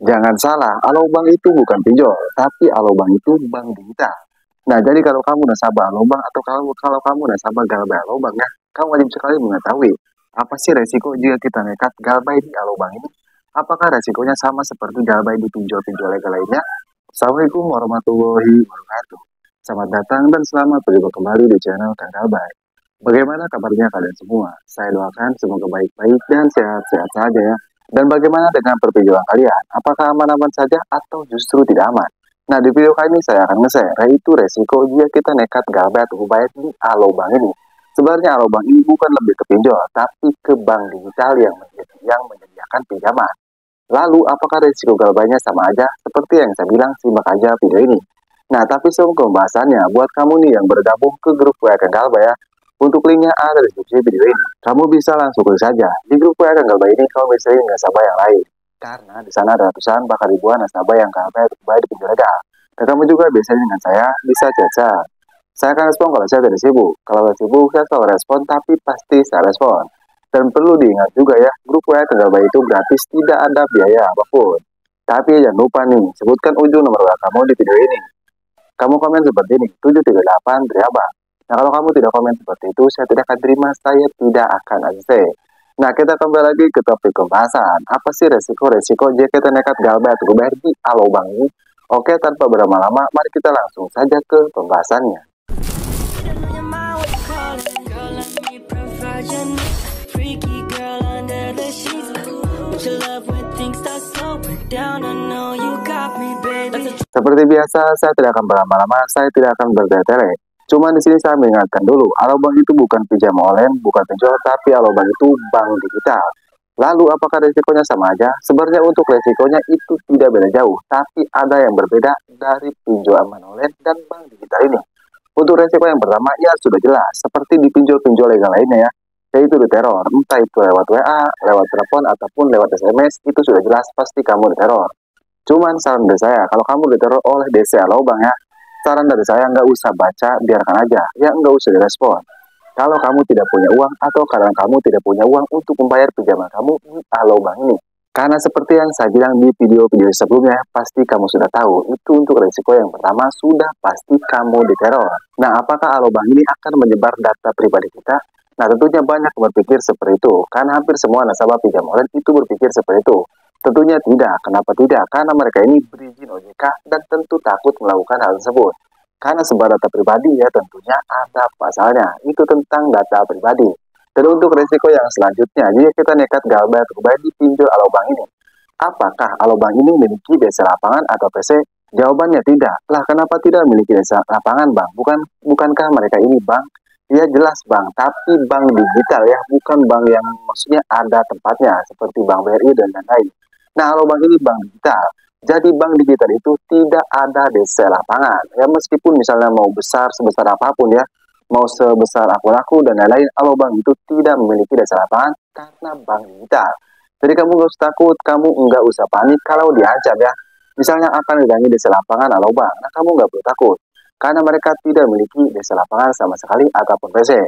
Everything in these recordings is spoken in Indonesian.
Jangan salah, Alobank itu bukan pinjol, tapi Alobank itu bank digital. Nah, jadi kalau kamu nasabah Alobank atau kalau kamu nasabah Galbay Alobank ya, kamu wajib sekali mengetahui apa sih resiko jika kita nekat Galbay di Alobank ini? Apakah resikonya sama seperti Galbay di pinjol-pinjol legal lainnya? Assalamualaikum warahmatullahi wabarakatuh. Selamat datang dan selamat berjumpa kembali di channel Kang Galbay. Bagaimana kabarnya kalian semua? Saya doakan semoga baik-baik dan sehat-sehat saja ya. Dan bagaimana dengan perpinjaman kalian? Apakah aman-aman saja atau justru tidak aman? Nah, di video kali ini saya akan nge-share, yaitu resiko jika kita nekat Galbay atau bayar di Alobank ini. Sebenarnya Alobank ini bukan lebih ke pinjol, tapi ke bank digital yang menyediakan pinjaman. Lalu, apakah resiko Galbaynya sama aja? Seperti yang saya bilang, simak aja video ini. Nah, tapi sebelum pembahasannya, buat kamu nih yang bergabung ke grup WA Kang Galbay ya, untuk linknya ada di deskripsi video ini. Kamu bisa langsung klik saja. Di grup WA Kang Galbay ini kamu bisa dengan nasabah yang lain. Karena di sana ada ratusan bahkan ribuan nasabah yang Galbay atau bayar di pinjol legal. Dan kamu juga biasanya dengan saya bisa chat. Saya akan respon kalau saya tidak sibuk. Kalau sibuk saya selalu respon, tapi pasti saya respon. Dan perlu diingat juga ya, grup WA Kang Galbay itu gratis, tidak ada biaya apapun. Tapi jangan lupa nih, sebutkan ujung nomor WA kamu di video ini. Kamu komen seperti ini, 738 dari Abang. Nah, kalau kamu tidak komen seperti itu, saya tidak akan terima, saya tidak akan ACC. Nah, kita kembali lagi ke topik pembahasan. Apa sih resiko-resiko jika kita nekat Galbay atau bayar di Alobank ini? Oke, tanpa berlama-lama, mari kita langsung saja ke pembahasannya. Seperti biasa, saya tidak akan berlama-lama, saya tidak akan bertele-tele. Cuma di sini saya mengingatkan dulu, Alobank itu bukan pinjaman online, bukan pinjol, tapi Alobank itu bank digital. Lalu apakah resikonya sama aja? Sebenarnya untuk resikonya itu tidak beda jauh, tapi ada yang berbeda dari pinjaman online dan bank digital ini. Untuk resiko yang pertama, ya sudah jelas, seperti di pinjol-pinjol legal lainnya ya, yaitu diteror, entah itu lewat WA, lewat telepon, ataupun lewat SMS, itu sudah jelas pasti kamu diteror. Cuman saran dari saya, kalau kamu diteror oleh DC Alobank ya, saran dari saya nggak usah baca, biarkan aja, ya nggak usah direspon. Kalau kamu tidak punya uang atau karena kamu tidak punya uang untuk membayar pinjaman kamu di Alobank ini. Karena seperti yang saya bilang di video-video sebelumnya, pasti kamu sudah tahu, itu untuk resiko yang pertama sudah pasti kamu diteror. Nah, apakah Alobank ini akan menyebar data pribadi kita? Nah, tentunya banyak berpikir seperti itu, karena hampir semua nasabah pinjam online itu berpikir seperti itu. Tentunya tidak. Kenapa tidak? Karena mereka ini berizin OJK dan tentu takut melakukan hal tersebut. Karena sebuah data pribadi ya tentunya ada pasalnya. Itu tentang data pribadi. Dan untuk resiko yang selanjutnya, jika kita nekat Galbay atau bayar di pinjol Alobank ini, apakah Alobank ini memiliki desa lapangan atau PC? Jawabannya tidak. Lah kenapa tidak memiliki desa lapangan, Bang? Bukankah mereka ini bank? Ya jelas bank, tapi bank digital ya, bukan bank yang maksudnya ada tempatnya seperti Bank BRI dan lain-lain. Nah, Alobank ini bank digital. Jadi bank digital itu tidak ada desa lapangan. Ya meskipun misalnya mau besar sebesar apapun ya, mau sebesar aku dan lain-lain, Alobank itu tidak memiliki desa lapangan karena bank digital. Jadi kamu nggak usah takut, kamu nggak usah panik kalau diancam ya. Misalnya akan didangi desa lapangan Alobank, nah kamu nggak perlu takut. Karena mereka tidak memiliki desa lapangan sama sekali ataupun PC.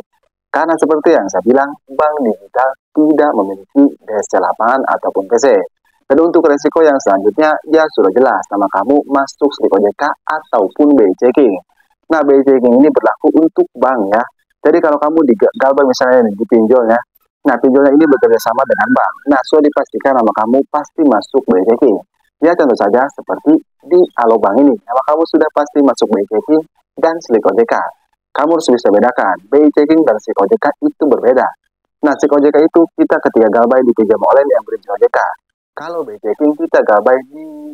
Karena seperti yang saya bilang, bank digital tidak memiliki desa lapangan ataupun PC. Dan untuk resiko yang selanjutnya, ya sudah jelas, nama kamu masuk slip OJK ataupun BI checking. Nah, BI checking ini berlaku untuk bank ya. Jadi kalau kamu di Galbay misalnya di pinjol ya, nah pinjolnya ini bekerja sama dengan bank. Nah, sudah dipastikan nama kamu pasti masuk BI checking. Ya contoh saja seperti di Alobank ini, nama kamu sudah pasti masuk BI checking dan slip OJK. Kamu harus bisa bedakan, BI checking dan slip OJK itu berbeda. Nah, slip OJK itu kita ketika Galbay di pinjaman online yang berizin OJK. Kalau BI checking kita Galbay di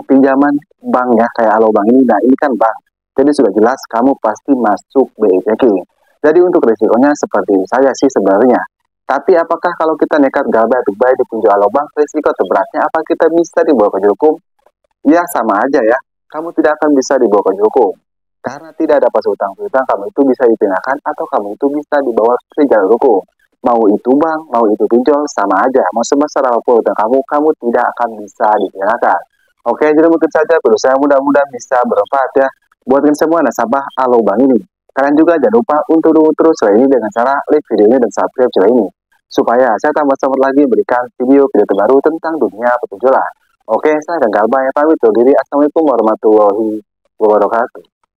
pinjaman bank ya, kayak Alobank ini, nah ini kan bank. Jadi sudah jelas kamu pasti masuk BI checking. Jadi untuk risikonya seperti saya sih sebenarnya. Tapi apakah kalau kita nekat Galbay atau bayar di pinjol Alobank, risiko terberatnya apa kita bisa dibawa ke hukum? Ya sama aja ya, kamu tidak akan bisa dibawa ke hukum. Karena tidak ada pas utang-utang, kamu itu bisa dipindahkan atau kamu itu bisa dibawa ke jalur hukum. Mau itu bank, mau itu pinjol, sama aja. Mau sebesar apapun utang kamu tidak akan bisa dipindahkan. Oke, jadi mungkin saja video saya mudah-mudahan bisa bermanfaat ya. Buatkan semua nasabah Alobank ini. Kalian juga jangan lupa untuk dukung terus channel ini dengan cara like video ini dan subscribe channel ini. Supaya saya tambah semangat lagi memberikan video-video terbaru tentang dunia perpinjolan. Oke, saya dan Galba ya pamit undur diri. Assalamualaikum warahmatullahi wabarakatuh.